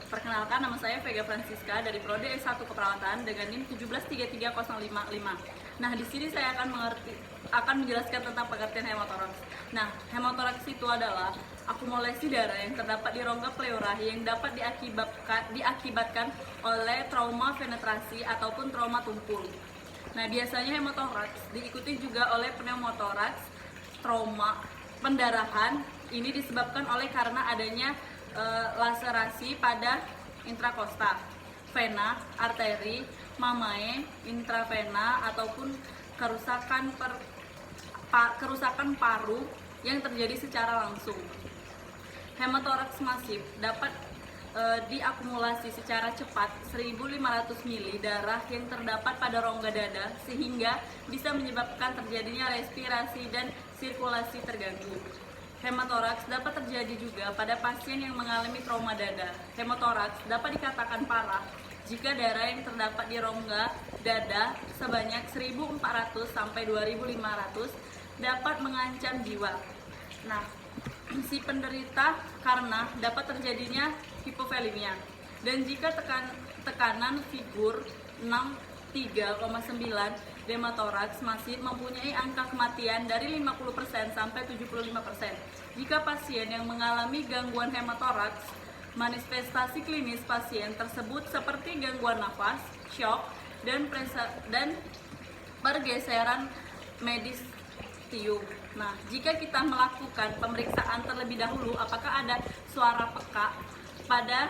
Perkenalkan, nama saya Vega Francisca dari Prodi S1 Keperawatan dengan NIM 1733055. Nah, di sini saya akan menjelaskan tentang pengertian hemotoraks. Nah, hemotoraks itu adalah akumulasi darah yang terdapat di rongga pleura yang dapat diakibatkan oleh trauma penetrasi ataupun trauma tumpul. Nah, biasanya hemotoraks diikuti juga oleh pneumotoraks, trauma pendarahan. Ini disebabkan oleh karena adanya laserasi pada intrakosta, vena, arteri, mamae, intravena ataupun kerusakan paru yang terjadi secara langsung. Hemotoraks masif dapat diakumulasi secara cepat 1.500 ml darah yang terdapat pada rongga dada sehingga bisa menyebabkan terjadinya respirasi dan sirkulasi terganggu. Hemotoraks dapat terjadi juga pada pasien yang mengalami trauma dada. Hemotoraks dapat dikatakan parah jika darah yang terdapat di rongga dada sebanyak 1.400 sampai 2.500 dapat mengancam jiwa. Nah, si penderita karena dapat terjadinya hipovolemia. Dan jika tekanan figur 63,9 hemotoraks masih mempunyai angka kematian dari 50% sampai 75%. Jika pasien yang mengalami gangguan hemotoraks, manifestasi klinis pasien tersebut seperti gangguan nafas, shock, dan pergeseran medis tium. Nah, jika kita melakukan pemeriksaan terlebih dahulu apakah ada suara peka pada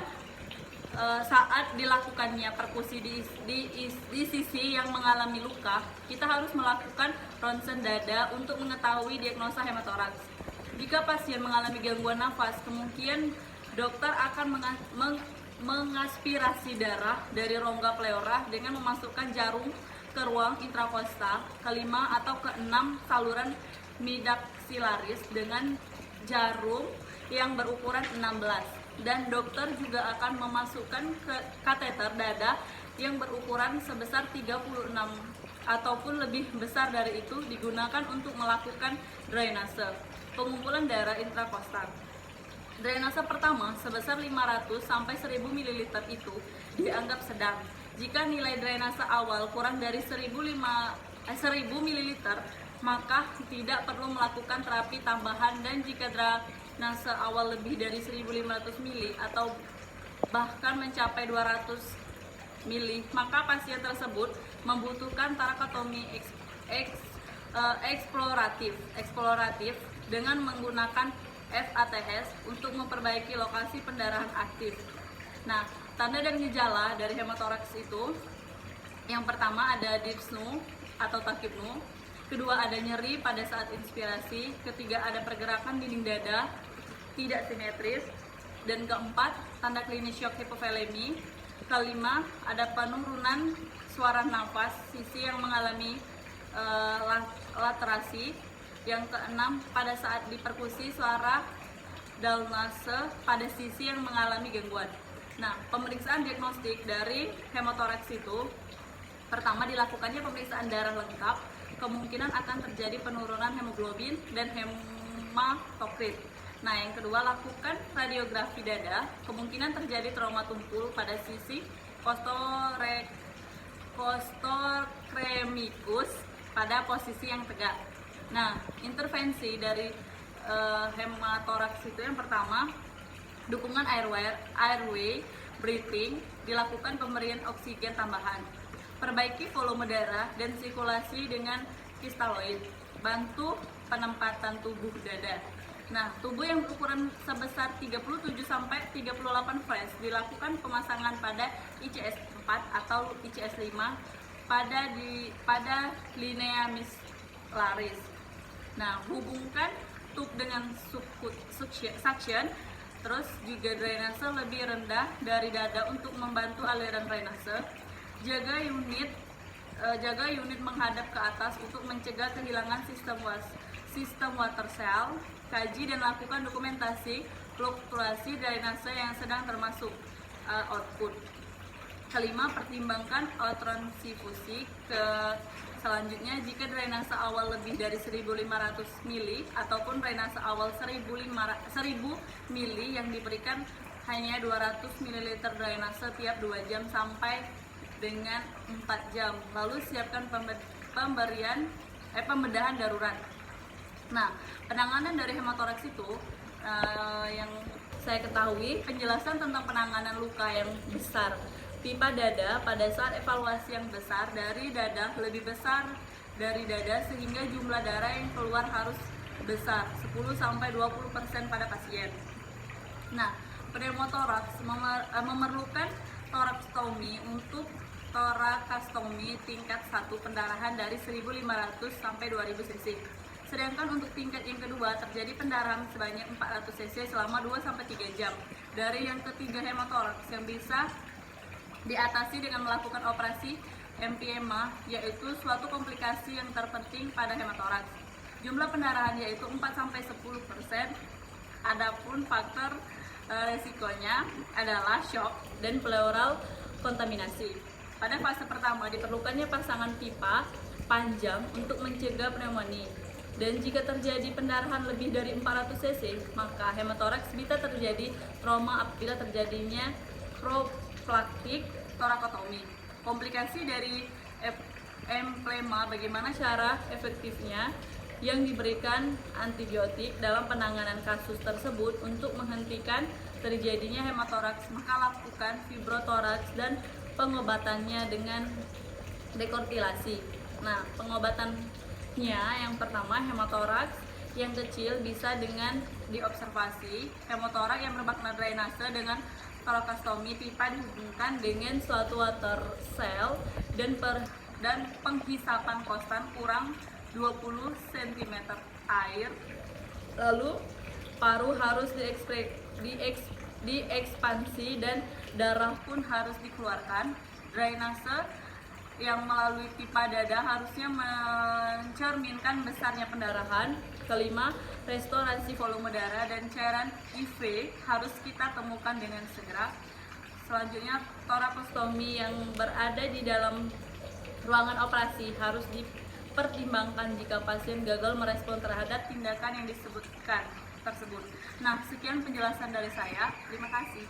saat dilakukannya perkusi di sisi yang mengalami luka, kita harus melakukan ronsen dada untuk mengetahui diagnosa hemotoraks. Jika pasien mengalami gangguan nafas, kemungkinan dokter akan mengaspirasi darah dari rongga pleura dengan memasukkan jarum ke ruang intrakosta ke-5 atau ke-6 saluran midaxillaris dengan jarum yang berukuran 16. Dan dokter juga akan memasukkan kateter dada yang berukuran sebesar 36 ataupun lebih besar dari itu digunakan untuk melakukan drainase pengumpulan darah intrakosta. Drainase pertama sebesar 500 sampai 1000 ml itu dianggap sedang. Jika nilai drainase awal kurang dari 1000 ml, maka tidak perlu melakukan terapi tambahan, dan jika drainase awal lebih dari 1500 ml atau bahkan mencapai 200 ml, maka pasien tersebut membutuhkan torakotomi eksploratif dengan menggunakan FATS untuk memperbaiki lokasi pendarahan aktif. Nah, tanda dan gejala dari hemotoraks itu, yang pertama ada dyspnea atau tachypnea, kedua ada nyeri pada saat inspirasi, ketiga ada pergerakan dinding dada tidak simetris, dan keempat tanda klinis shock hipovolemi, kelima ada penurunan suara nafas sisi yang mengalami laterasi, yang keenam pada saat diperkusi suara dalnase pada sisi yang mengalami gangguan. Nah, pemeriksaan diagnostik dari hemotoraks itu, pertama dilakukannya pemeriksaan darah lengkap, kemungkinan akan terjadi penurunan hemoglobin dan hematokrit. Nah, yang kedua lakukan radiografi dada, kemungkinan terjadi trauma tumpul pada sisi costochlemicus pada posisi yang tegak. Nah, intervensi dari hemotoraks itu yang pertama, dukungan airway breathing, dilakukan pemberian oksigen tambahan. Perbaiki volume darah dan sirkulasi dengan kristaloid. Bantu penempatan tubuh dada. Nah, tubuh yang berukuran sebesar 37 sampai 38 French dilakukan pemasangan pada ICS 4 atau ICS 5 pada linea mislaris. Nah, hubungkan tube dengan suction, terus juga drainase lebih rendah dari dada untuk membantu aliran drainase. Jaga unit menghadap ke atas untuk mencegah kehilangan sistem water cell. Kaji dan lakukan dokumentasi fluktuasi drainase yang sedang termasuk output. Kelima, pertimbangkan transfusi. Selanjutnya, jika drainase awal lebih dari 1.500 ml ataupun drainase awal 1.000 ml yang diberikan hanya 200 ml drainase tiap 2 jam sampai dengan 4 jam. Lalu siapkan pembedahan darurat. Nah, penanganan dari hemotoraks itu yang saya ketahui, penjelasan tentang penanganan luka yang besar pipa dada pada saat evaluasi yang besar dari dada lebih besar dari dada sehingga jumlah darah yang keluar harus besar 10-20% pada pasien. Nah, pneumotoraks memerlukan torakstomi untuk torakastomi tingkat 1 pendarahan dari 1500 sampai 2000 cc. Sedangkan untuk tingkat yang kedua terjadi pendarahan sebanyak 400 cc selama 2-3 jam. Dari yang ketiga hemotoraks yang bisa diatasi dengan melakukan operasi emphysema, yaitu suatu komplikasi yang terpenting pada hemotoraks. Jumlah pendarahan yaitu 4-10%. Adapun faktor resikonya adalah shock dan pleural kontaminasi. Pada fase pertama diperlukannya pasangan pipa panjang untuk mencegah pneumonia. Dan jika terjadi pendarahan lebih dari 400 cc, maka hemotoraks bisa terjadi trauma apabila terjadinya prophylaktik torakotomi. Komplikasi dari emphysema, bagaimana cara efektifnya yang diberikan antibiotik dalam penanganan kasus tersebut untuk menghentikan terjadinya hemotoraks, maka lakukan fibrotoraks dan pengobatannya dengan dekortilasi. Nah, pengobatannya yang pertama hemotoraks yang kecil bisa dengan diobservasi. Hemotoraks yang bermakna drainase dengan torakastomi, pipa dihubungkan dengan suatu water cell dan penghisapan konstan kurang 20 cm air. Lalu paru harus diekspansi dan darah pun harus dikeluarkan. Drainase yang melalui pipa dada harusnya mencerminkan besarnya pendarahan. Kelima, restorasi volume darah dan cairan IV harus kita temukan dengan segera. Selanjutnya, torakostomi yang berada di dalam ruangan operasi harus dipertimbangkan jika pasien gagal merespon terhadap tindakan yang disebutkan tersebut. Nah, sekian penjelasan dari saya. Terima kasih.